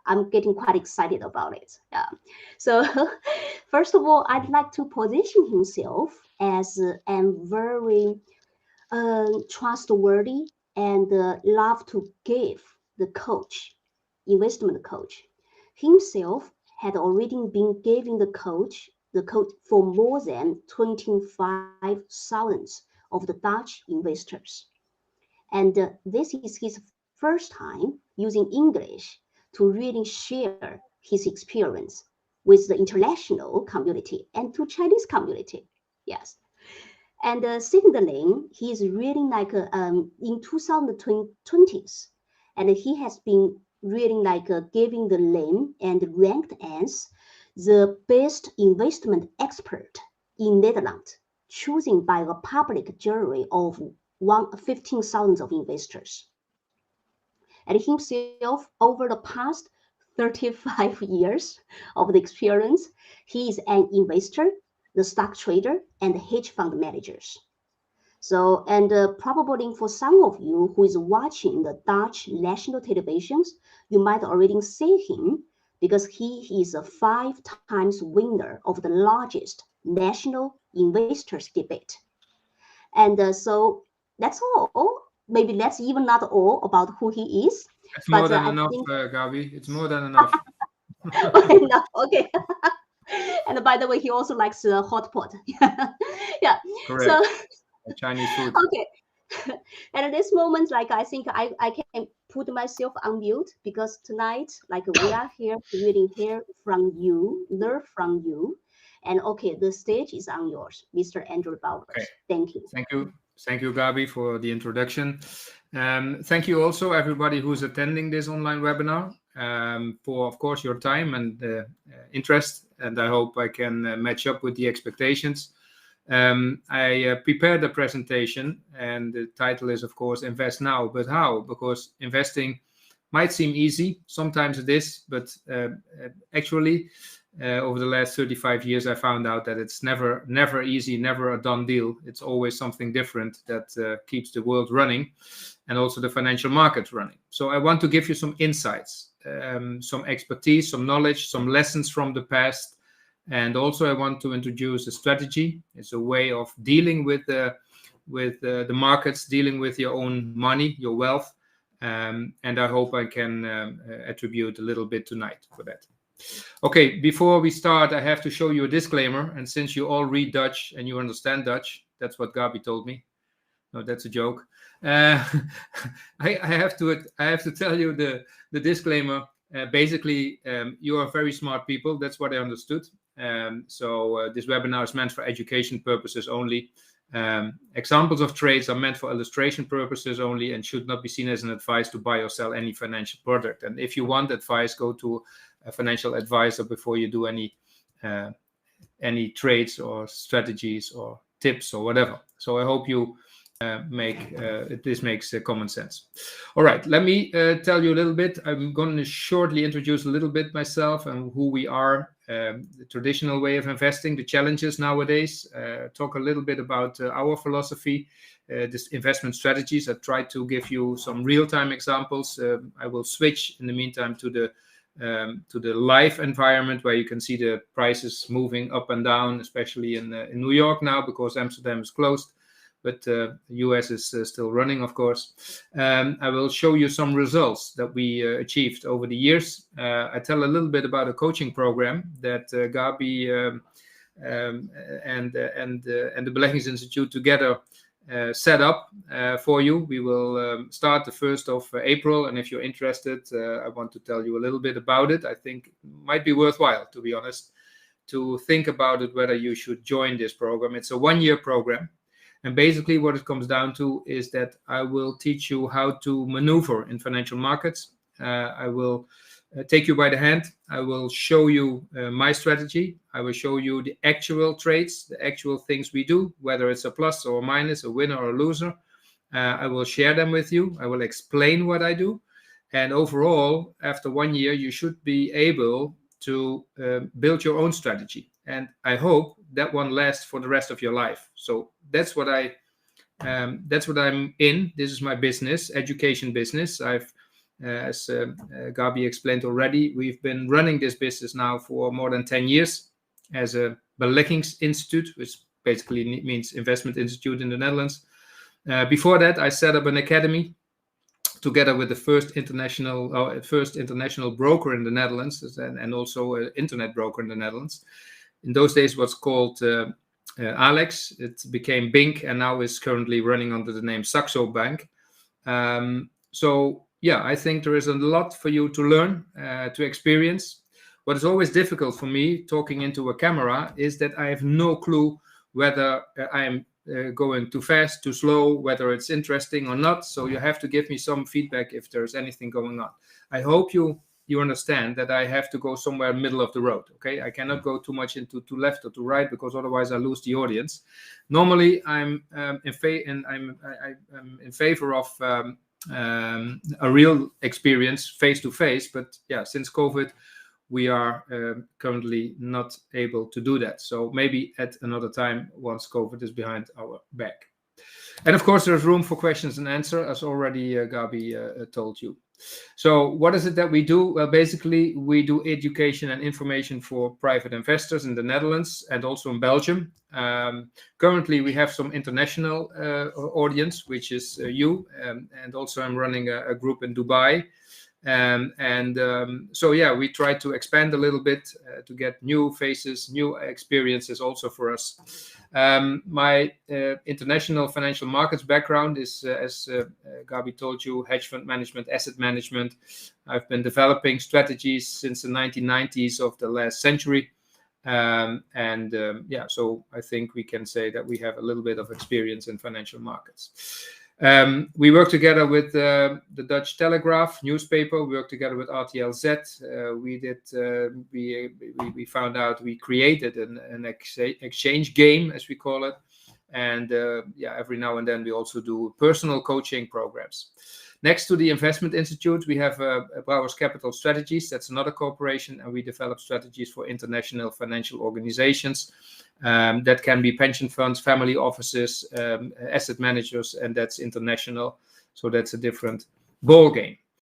I'm getting quite excited about it. Yeah. So first of all, I'd like to position himself as a very trustworthy and love to give the coach, investment coach. Himself had already been giving the coach for more than 25,000 of the Dutch investors. And this is his first time using English to really share his experience with the international community and to Chinese community. Yes. And secondly, he is reading like in 2020s, and he has been reading like giving the name and ranked as the best investment expert in Netherlands, chosen by a public jury of 15,000 of investors. And himself, over the past 35 years of the experience, he is an investor, the stock trader, and hedge fund managers. So, and probably for some of you who is watching the Dutch national televisions, you might already see him because he is a 5 times winner of the largest national investors debate. And so that's all. Maybe that's even not all about who he is. It's more than enough, Gabi. It's more than enough. Enough. Okay. And by the way, he also likes hot pot. Yeah. Correct. So, Chinese food. Okay. And at this moment, like I think I can put myself on mute because tonight, like we are here to really hear from you, learn from you. And okay, the stage is on yours, Mr. André Brouwers. Okay. Thank you. Thank you. Thank you, Gabi, for the introduction. Thank you also, everybody who's attending this online webinar, for, of course, your time and interest. And I hope I can match up with the expectations. I prepared a presentation, and the title is, of course, Invest Now, but How? Because investing might seem easy. Sometimes it is, but actually, over the last 35 years, I found out that it's never easy, never a done deal. It's always something different that keeps the world running and also the financial markets running. So I want to give you some insights, some expertise, some knowledge, some lessons from the past. And also I want to introduce a strategy. It's a way of dealing with the markets, dealing with your own money, your wealth. And I hope I can attribute a little bit tonight for that. Okay, before we start, I have to show you a disclaimer. And since you all read Dutch and you understand Dutch, that's what Gabi told me. No, that's a joke. I have to tell you the disclaimer. Basically, you are very smart people. That's what I understood. So this webinar is meant for education purposes only. Examples of trades are meant for illustration purposes only and should not be seen as an advice to buy or sell any financial product. And if you want advice, go to a financial advisor before you do any trades or strategies or tips or whatever. So I hope you this makes common sense. All right, let me tell you a little bit. I'm going to shortly introduce a little bit myself and who we are, the traditional way of investing, the challenges nowadays, talk a little bit about our philosophy, this investment strategies. I try to give you some real-time examples. I will switch in the meantime to the live environment where you can see the prices moving up and down, especially in New York now because Amsterdam is closed. But the US is still running, of course. I will show you some results that we achieved over the years. I tell a little bit about a coaching program that Gabi and the Beleggings Institute together set up for you. We will start the 1st of April. And if you're interested, I want to tell you a little bit about it. I think it might be worthwhile, to be honest, to think about it, whether you should join this program. It's a one-year program. And basically what it comes down to is that I will teach you how to maneuver in financial markets. I will take you by the hand. I will show you my strategy. I will show you the actual trades, the actual things we do, whether it's a plus or a minus, a winner or a loser. I will share them with you. I will explain what I do. And overall, after 1 year, you should be able to build your own strategy. And I hope that one lasts for the rest of your life. So that's what I'm in. This is my business, education business. I've As Gabi explained already, we've been running this business now for more than 10 years as a beleggingsinstituut, which basically means investment institute in the Netherlands. Before that, I set up an academy together with the first international broker in the Netherlands, and also an internet broker in the Netherlands. In those days, what's called Alex. It became Bink, and now is currently running under the name Saxo Bank. So yeah, I think there is a lot for you to learn, to experience. What is always difficult for me talking into a camera is that I have no clue whether I am going too fast, too slow, whether it's interesting or not. So you have to give me some feedback if there's anything going on. I hope you understand that I have to go somewhere middle of the road. Okay, I cannot go too much into to left or to right, because otherwise I lose the audience. Normally, I'm in favor of a real experience face to face, but yeah, since COVID, we are currently not able to do that. So maybe at another time, once COVID is behind our back. And of course, there's room for questions and answers, as already Gabi told you. So what is it that we do? Well, basically, we do education and information for private investors in the Netherlands and also in Belgium. Currently, we have some international audience, which is you. And also I'm running a group in Dubai. So yeah, we try to expand a little bit to get new faces, new experiences also for us. My international financial markets background is, as Gabi told you, hedge fund management, asset management. I've been developing strategies since the 1990s of the last century. Yeah, so I think we can say that we have a little bit of experience in financial markets. We work together with the Dutch Telegraph newspaper. We work together with RTLZ. We found out we created an exchange game, as we call it. And yeah, every now and then we also do personal coaching programs. Next to the Investment Institute, we have Brouwers Capital Strategies. That's another corporation, and we develop strategies for international financial organizations. That can be pension funds, family offices, asset managers, and that's international. So that's a different ball game.